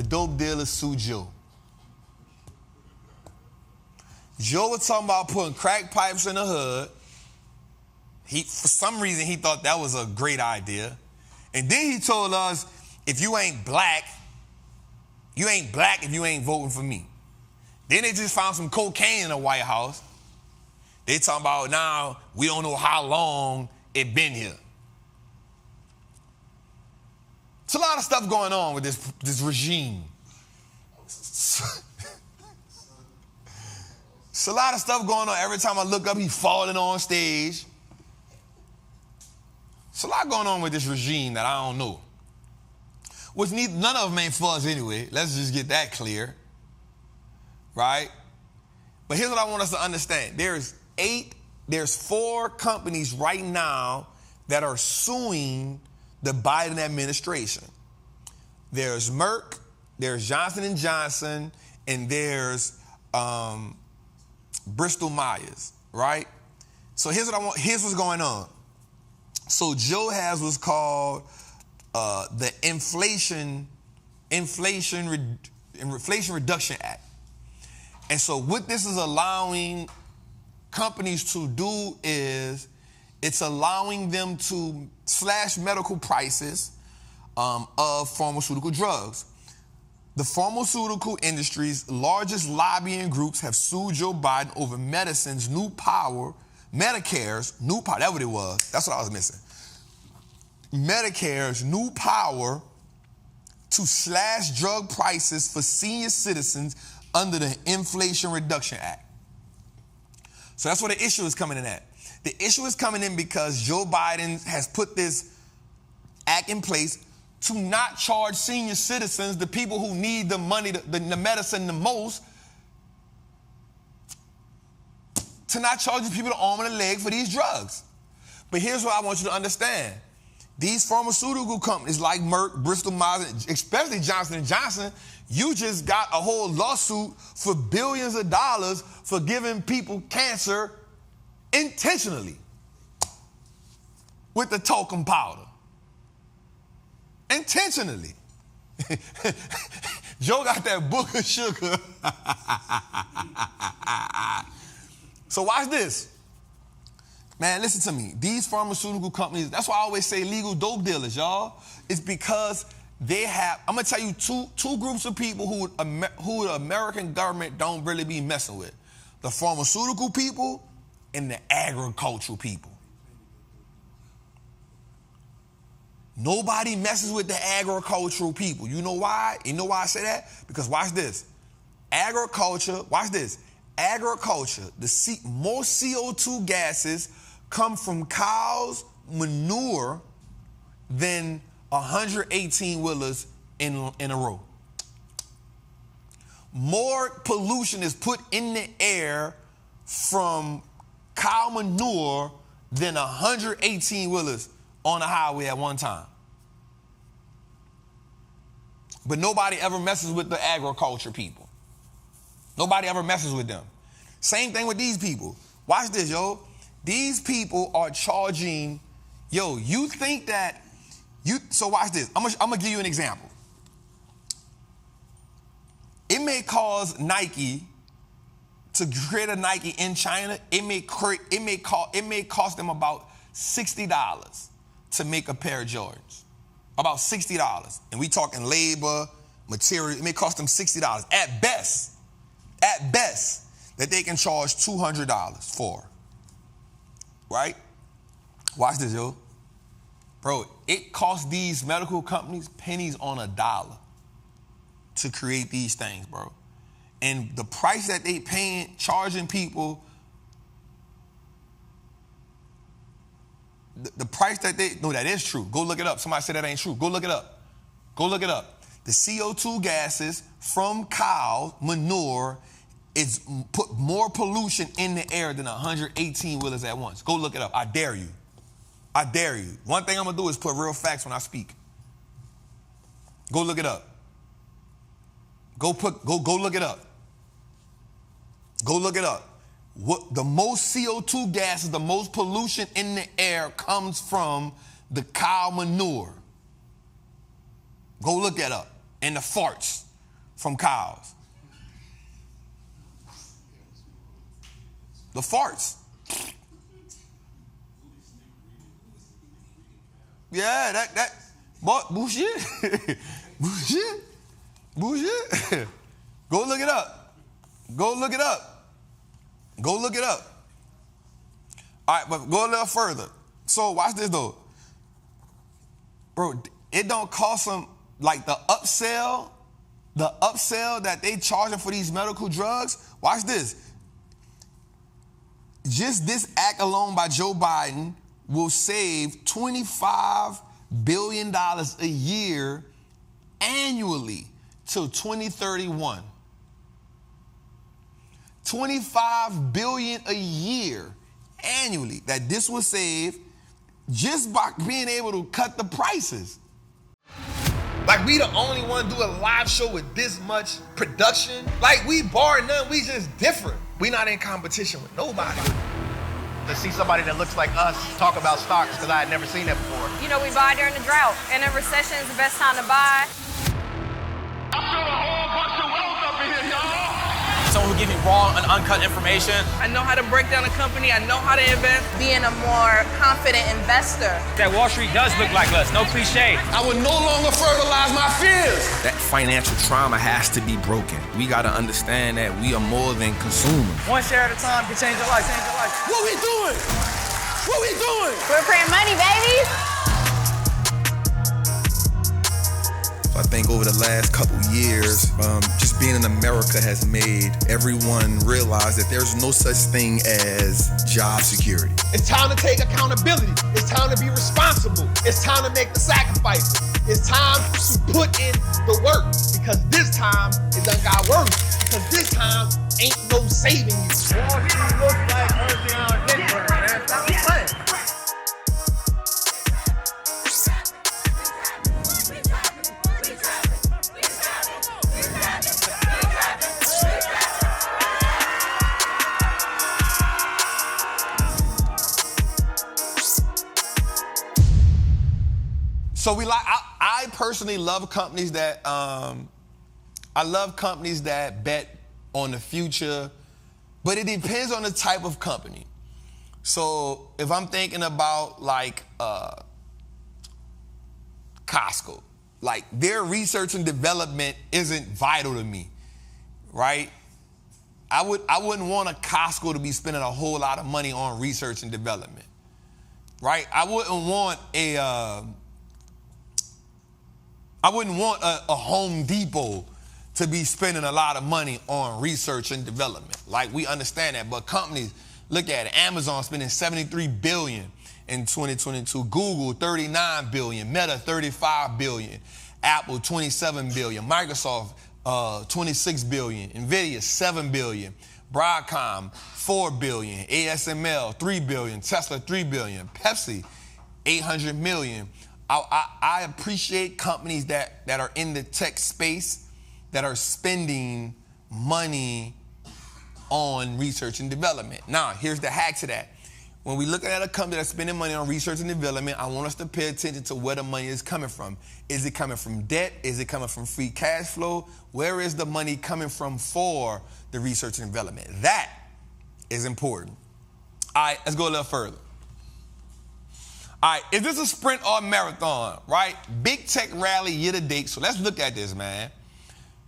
dope dealers sue Joe. Joe was talking about putting crack pipes in the hood. For some reason, he thought that was a great idea. And then he told us, if you ain't black if you ain't voting for me. Then they just found some cocaine in the White House. They talking about now we don't know how long it been here. It's a lot of stuff going on with this regime. It's a lot of stuff going on. Every time I look up, he's falling on stage. It's a lot going on with this regime that I don't know. Which none of them ain't for us anyway. Let's just get that clear. Right? But here's what I want us to understand. There's 4 companies right now that are suing the Biden administration. There's Merck, there's Johnson & Johnson, and there's Bristol Myers, right? So here's what's going on. So Joe has what's called the Inflation Reduction Act. And so what this is allowing companies to do is it's allowing them to slash medical prices of pharmaceutical drugs. The pharmaceutical industry's largest lobbying groups have sued Joe Biden over Medicare's new power, that's what it was. That's what I was missing. Medicare's new power to slash drug prices for senior citizens under the Inflation Reduction Act. So that's where the issue is coming in at. The issue is coming in because Joe Biden has put this act in place to not charge senior citizens, the people who need the money, the medicine the most, to not charge these people the arm and the leg for these drugs. But here's what I want you to understand. These pharmaceutical companies like Merck, Bristol Myers, especially Johnson & Johnson, you just got a whole lawsuit for billions of dollars for giving people cancer intentionally with the talcum powder. Intentionally. Joe got that book of sugar. So watch this. Man, listen to me. These pharmaceutical companies, that's why I always say legal dope dealers, y'all. It's because they have, I'm going to tell you two groups of people who the American government don't really be messing with. The pharmaceutical people and the agricultural people. Nobody messes with the agricultural people. You know why? You know why I say that? Because watch this. Agriculture, watch this. Agriculture, more CO2 gases come from cows' manure than 118-wheelers in a row. More pollution is put in the air from cow manure than 118-wheelers on the highway at one time. But nobody ever messes with the agriculture people. Nobody ever messes with them. Same thing with these people. Watch this, yo. These people are charging, you think that, so watch this. I'm gonna give you an example. It may cause Nike to create a Nike in China. It may cost them about $60 to make a pair of Jordans. About $60. And we talking labor, material. It may cost them $60 at best, that they can charge $200 for. Right? Watch this, yo. Bro, it costs these medical companies pennies on a dollar to create these things, bro. And the price that they paying, charging people, the price that that is true. Go look it up. Somebody said that ain't true. Go look it up. Go look it up. The CO2 gases from cow manure is put more pollution in the air than 118-wheelers at once. Go look it up. I dare you. I dare you. One thing I'm going to do is put real facts when I speak. Go look it up. Go look it up. Go look it up. What the most CO2 gases, the most pollution in the air comes from the cow manure. Go look that up. And the farts. from cows. The farts. Yeah, that, bullshit. Bullshit. Bullshit. Go look it up. Go look it up. Go look it up. All right, but go a little further. So watch this though. Bro, it don't cost them, like the upsell that they charging for these medical drugs. Watch this. Just this act alone by Joe Biden will save $25 billion a year annually till 2031. $25 billion a year annually that this will save just by being able to cut the prices. Like, we the only one do a live show with this much production. Like, we bar none, we just different. We not in competition with nobody. To see somebody that looks like us talk about stocks, because I had never seen that before. You know, we buy during the drought, and in recession is the best time to buy. I feel a whole bunch of wealth up in here, y'all. Someone who gives me raw and uncut information. I know how to break down a company. I know how to invest. Being a more confident investor. That Wallstreet does look like us, no cliche. I would no longer fertilize my fears. That financial trauma has to be broken. We gotta understand that we are more than consumers. One share at a time can change your life, change your life. What we doing? What we doing? We're printing money, baby. I think over the last couple years, just being in America has made everyone realize that there's no such thing as job security. It's time to take accountability. It's time to be responsible. It's time to make the sacrifices. It's time to put in the work, because this time it done got worse. Because this time ain't no saving you. Wall Street looks like everything on paper, man. Stop playing. So I personally love companies that bet on the future, but it depends on the type of company. So if I'm thinking about like Costco, like their research and development isn't vital to me, right? I wouldn't want a Costco to be spending a whole lot of money on research and development, right? I wouldn't want a Home Depot to be spending a lot of money on research and development. Like, we understand that, but companies, look at it. Amazon spending $73 billion in 2022. Google, $39 billion. Meta, $35 billion. Apple, $27 billion. Microsoft, $26 billion. Nvidia, $7 billion. Broadcom, $4 billion. ASML, $3 billion. Tesla, $3 billion. Pepsi, $800 million. I appreciate companies that are in the tech space that are spending money on research and development. Now, here's the hack to that. When we look at a company that's spending money on research and development, I want us to pay attention to where the money is coming from. Is it coming from debt? Is it coming from free cash flow? Where is the money coming from for the research and development? That is important. All right, let's go a little further. All right, is this a sprint or a marathon, right? Big tech rally year to date, so let's look at this, man.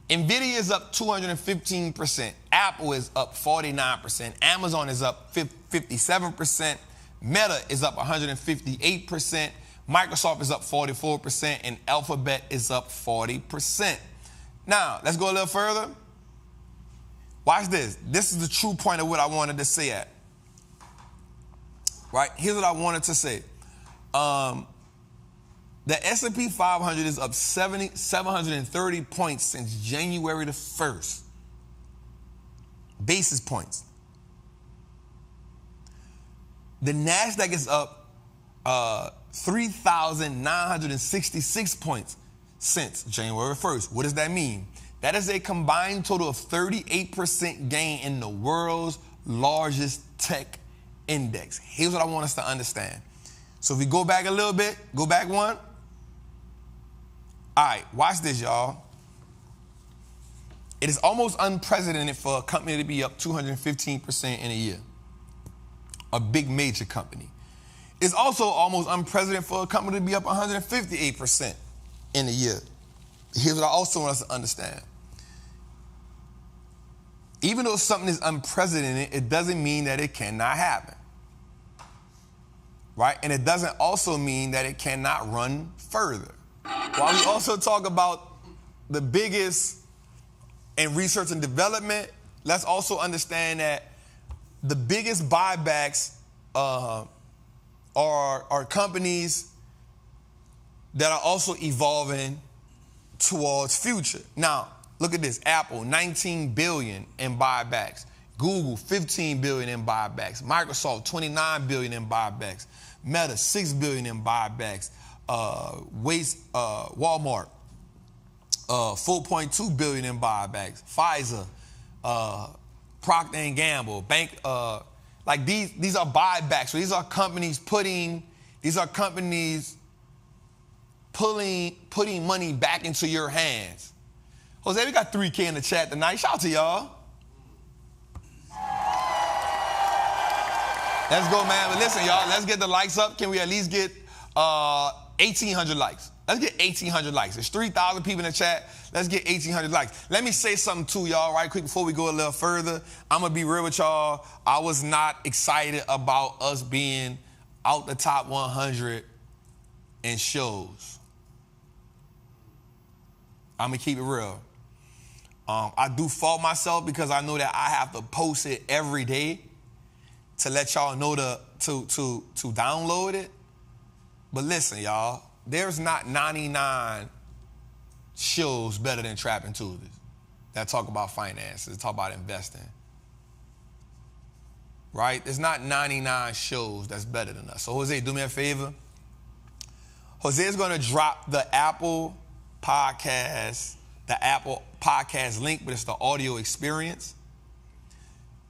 Nvidia is up 215%. Apple is up 49%. Amazon is up 57%. Meta is up 158%. Microsoft is up 44%. And Alphabet is up 40%. Now, let's go a little further. Watch this. This is the true point of what I wanted to say at. Right? Here's what I wanted to say. The S&P 500 is up 730 points since January the 1st. Basis points. The NASDAQ is up 3,966 points since January 1st. What does that mean? That is a combined total of 38% gain in the world's largest tech index. Here's what I want us to understand. So if we go back a little bit, go back one. All right, watch this, y'all. It is almost unprecedented for a company to be up 215% in a year. A big major company. It's also almost unprecedented for a company to be up 158% in a year. Here's what I also want us to understand. Even though something is unprecedented, it doesn't mean that it cannot happen. Right? And it doesn't also mean that it cannot run further. While we also talk about the biggest in research and development, let's also understand that the biggest buybacks are companies that are also evolving towards future. Now, look at this. Apple, 19 billion in buybacks. Google, 15 billion in buybacks. Microsoft, 29 billion in buybacks. Meta, 6 billion in buybacks. Walmart, 4.2 billion in buybacks. Pfizer, Procter & Gamble, Bank, like these are buybacks. So these are companies putting money back into your hands. Jose, we got 3K in the chat tonight. Shout out to y'all. Let's go, man. But listen, y'all, let's get the likes up. Can we at least get 1,800 likes? Let's get 1,800 likes. There's 3,000 people in the chat. Let's get 1,800 likes. Let me say something to y'all right quick before we go a little further. I'm going to be real with y'all. I was not excited about us being out the top 100 in shows. I'm going to keep it real. I do fault myself because I know that I have to post it every day to let y'all know to download it. But listen, y'all, there's not 99 shows better than Trappin' Tuesdays that talk about finances, talk about investing. Right? There's not 99 shows that's better than us. So Jose, do me a favor. Jose is going to drop the Apple Podcast link, but it's the audio experience.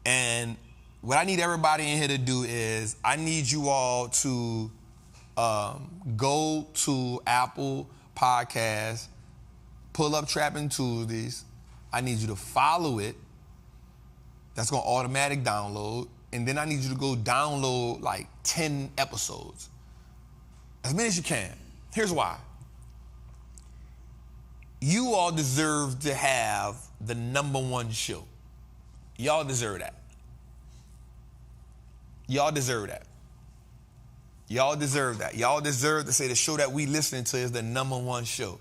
And what I need everybody in here to do is I need you all to go to Apple Podcasts, pull up Trappin' Tuesdays. I need you to follow it. That's going to automatic download. And then I need you to go download like 10 episodes. As many as you can. Here's why. You all deserve to have the #1 show. Y'all deserve that. Y'all deserve that. Y'all deserve that. Y'all deserve to say the show that we listening to is the #1 show.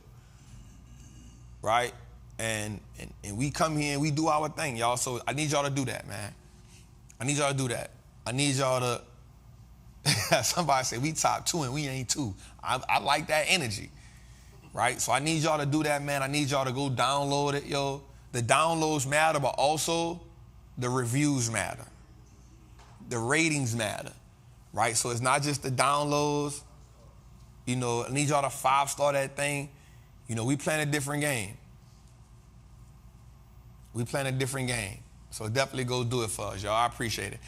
Right? And we come here and we do our thing, y'all. So I need y'all to do that, man. I need y'all to do that. I need y'all to, somebody say we top 2 and we ain't 2. I like that energy, right? So I need y'all to do that, man. I need y'all to go download it, yo. The downloads matter, but also the reviews matter. The ratings matter, right? So it's not just the downloads. You know, I need y'all to 5-star that thing. You know, we playing a different game. We playing a different game. So definitely go do it for us, y'all. I appreciate it.